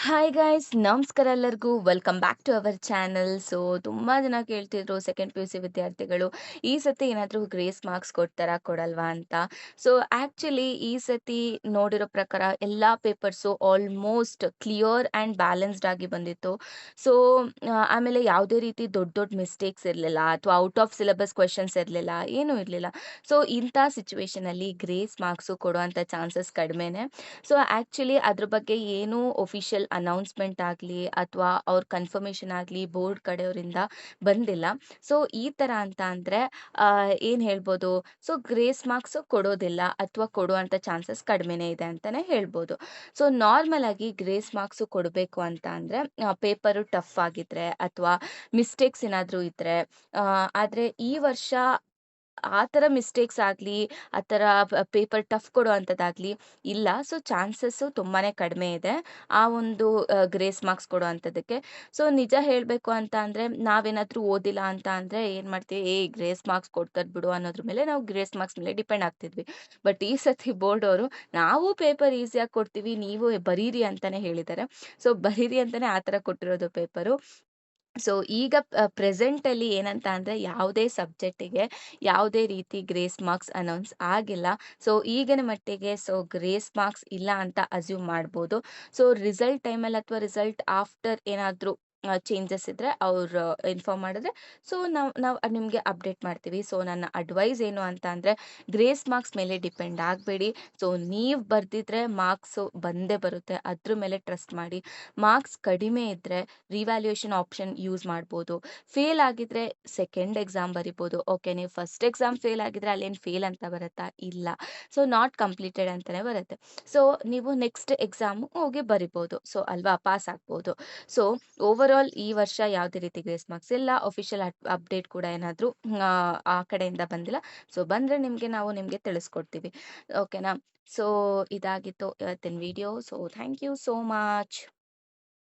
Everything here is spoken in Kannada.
ಹಾಯ್ ಗೈಸ್ ನಮಸ್ಕಾರ ಎಲ್ಲರಿಗೂ welcome back to our channel. ತುಂಬ ಜನ ಕೇಳ್ತಿದ್ರು ಸೆಕೆಂಡ್ ಪಿ ಯು ಸಿ ವಿದ್ಯಾರ್ಥಿಗಳು ಈ ಸತಿ ಏನಾದರೂ ಗ್ರೇಸ್ ಮಾರ್ಕ್ಸ್ ಕೊಡ್ತಾರಾ ಕೊಡಲ್ವಾ ಅಂತ. ಆ್ಯಕ್ಚುಲಿ ಈ ಸತಿ ನೋಡಿರೋ ಪ್ರಕಾರ ಎಲ್ಲ papers almost clear and balanced ಆಗಿ ಬಂದಿತ್ತು. ಸೊ ಆಮೇಲೆ ಯಾವುದೇ ರೀತಿ ದೊಡ್ಡ ದೊಡ್ಡ ಮಿಸ್ಟೇಕ್ಸ್ ಇರಲಿಲ್ಲ ಅಥವಾ ಔಟ್ ಆಫ್ ಸಿಲೆಬಸ್ ಕ್ವೆಶನ್ಸ್ ಇರಲಿಲ್ಲ, ಏನೂ ಇರಲಿಲ್ಲ. ಇಂಥ ಸಿಚುವೇಶನಲ್ಲಿ ಗ್ರೇಸ್ ಮಾರ್ಕ್ಸು ಕೊಡುವಂಥ ಚಾನ್ಸಸ್ ಕಡಿಮೆನೇ. ಆ್ಯಕ್ಚುಲಿ ಅದ್ರ ಬಗ್ಗೆ ಏನೂ ಒಫಿಷಿಯಲ್ ಅನೌನ್ಸ್‌ಮೆಂಟ್ ಆಗಲಿ ಅಥವಾ ಅವ್ರ ಕನ್ಫರ್ಮೇಷನ್ ಆಗಲಿ ಬೋರ್ಡ್ ಕಡೆಯವರಿಂದ ಬಂದಿಲ್ಲ. ಈ ಥರ ಅಂತ ಅಂದರೆ ಏನು ಹೇಳ್ಬೋದು, ಗ್ರೇಸ್ ಮಾರ್ಕ್ಸು ಕೊಡೋದಿಲ್ಲ ಅಥವಾ ಕೊಡುವಂಥ ಚಾನ್ಸಸ್ ಕಡಿಮೆನೇ ಇದೆ ಅಂತಲೇ ಹೇಳ್ಬೋದು. ನಾರ್ಮಲ್ ಆಗಿ ಗ್ರೇಸ್ ಮಾರ್ಕ್ಸು ಕೊಡಬೇಕು ಅಂತ ಅಂದರೆ ಪೇಪರು ಟಫ್ ಆಗಿದ್ರೆ ಅಥವಾ ಮಿಸ್ಟೇಕ್ಸ್ ಏನಾದರೂ ಇದ್ದರೆ, ಆದರೆ ಈ ವರ್ಷ ಆ ಥರ ಮಿಸ್ಟೇಕ್ಸ್ ಆಗಲಿ, ಆ ಥರ ಪೇಪರ್ ಟಫ್ ಕೊಡುವಂಥದ್ದಾಗಲಿ ಇಲ್ಲ. ಚಾನ್ಸಸ್ಸು ತುಂಬಾನೇ ಕಡಿಮೆ ಇದೆ ಆ ಒಂದು ಗ್ರೇಸ್ ಮಾರ್ಕ್ಸ್ ಕೊಡುವಂಥದ್ದಕ್ಕೆ. ನಿಜ ಹೇಳಬೇಕು ಅಂತ ಅಂದರೆ ನಾವೇನಾದರೂ ಓದಿಲ್ಲ ಅಂತ ಅಂದರೆ ಏನು ಮಾಡ್ತೀವಿ, ಗ್ರೇಸ್ ಮಾರ್ಕ್ಸ್ ಕೊಡ್ತಾರೆ ಬಿಡು ಅನ್ನೋದ್ರ ಮೇಲೆ ನಾವು ಗ್ರೇಸ್ ಮಾರ್ಕ್ಸ್ ಮೇಲೆ ಡಿಪೆಂಡ್ ಆಗ್ತಿದ್ವಿ. ಬಟ್ ಈ ಸತಿ ಬೋರ್ಡ್ ಅವರು ನಾವು ಪೇಪರ್ ಈಸಿಯಾಗಿ ಕೊಡ್ತೀವಿ, ನೀವು ಬರೀರಿ ಅಂತಾನೆ ಹೇಳಿದ್ದಾರೆ. ಬರೀರಿ ಅಂತಾನೆ ಆ ಥರ ಕೊಟ್ಟಿರೋದು ಪೇಪರು. ಈಗ ಪ್ರೆಸೆಂಟಲ್ಲಿ ಏನಂತ ಅಂದರೆ ಯಾವುದೇ ಸಬ್ಜೆಕ್ಟಿಗೆ ಯಾವುದೇ ರೀತಿ ಗ್ರೇಸ್ ಮಾರ್ಕ್ಸ್ ಅನೌನ್ಸ್ ಆಗಿಲ್ಲ. ಈಗಿನ ಮಟ್ಟಿಗೆ ಗ್ರೇಸ್ ಮಾರ್ಕ್ಸ್ ಇಲ್ಲ ಅಂತ ಅಸ್ಯೂಮ್ ಮಾಡ್ಬೋದು. ರಿಸಲ್ಟ್ ಟೈಮಲ್ಲಿ ಅಥವಾ ರಿಸಲ್ಟ್ ಆಫ್ಟರ್ ಏನಾದರೂ ಚೇಂಜಸ್ ಇದ್ದರೆ ಅವ್ರು ಇನ್ಫಾರ್ಮ್ ಮಾಡಿದ್ರೆ ನಾವು ನಾವು ನಿಮಗೆ ಅಪ್ಡೇಟ್ ಮಾಡ್ತೀವಿ. ನನ್ನ ಅಡ್ವೈಸ್ ಏನು ಅಂತ ಅಂದರೆ ಗ್ರೇಸ್ ಮಾರ್ಕ್ಸ್ ಮೇಲೆ ಡಿಪೆಂಡ್ ಆಗಬೇಡಿ. ನೀವು ಬರೆದಿದ್ರೆ ಮಾರ್ಕ್ಸು ಬಂದೇ ಬರುತ್ತೆ, ಅದ್ರ ಮೇಲೆ ಟ್ರಸ್ಟ್ ಮಾಡಿ. ಮಾರ್ಕ್ಸ್ ಕಡಿಮೆ ಇದ್ದರೆ ರಿವ್ಯಾಲ್ಯೂಯೇಷನ್ ಆಪ್ಷನ್ ಯೂಸ್ ಮಾಡ್ಬೋದು. ಫೇಲ್ ಆಗಿದ್ರೆ ಸೆಕೆಂಡ್ ಎಕ್ಸಾಮ್ ಬರಿಬೋದು. ಓಕೆ, ನೀವು ಫಸ್ಟ್ ಎಕ್ಸಾಮ್ ಫೇಲ್ ಆಗಿದ್ರೆ ಅಲ್ಲೇನು ಫೇಲ್ ಅಂತ ಬರುತ್ತಾ? ಇಲ್ಲ. ನಾಟ್ ಕಂಪ್ಲೀಟೆಡ್ ಅಂತಲೇ ಬರುತ್ತೆ. ನೀವು ನೆಕ್ಸ್ಟ್ ಎಕ್ಸಾಮು ಹೋಗಿ ಬರಿಬೋದು. ಅಲ್ವಾ, ಪಾಸ್ ಆಗ್ಬೋದು. ಸೊ ಓವರಾಲ್ ಈ ವರ್ಷ ಯಾವುದೇ ರೀತಿ ಗ್ರೇಸ್ ಮಾರ್ಕ್ಸ್ ಇಲ್ಲ. ಅಫಿಷಿಯಲ್ ಅಪ್ಡೇಟ್ ಕೂಡ ಏನಾದರೂ ಆ ಕಡೆಯಿಂದ ಬಂದಿಲ್ಲ. ಬಂದರೆ ನಾವು ನಿಮಗೆ ತಿಳಿಸ್ಕೊಡ್ತೀವಿ. ಓಕೆನಾ? ಇದಾಗಿತ್ತು ಇವತ್ತಿನ video. Thank you so much.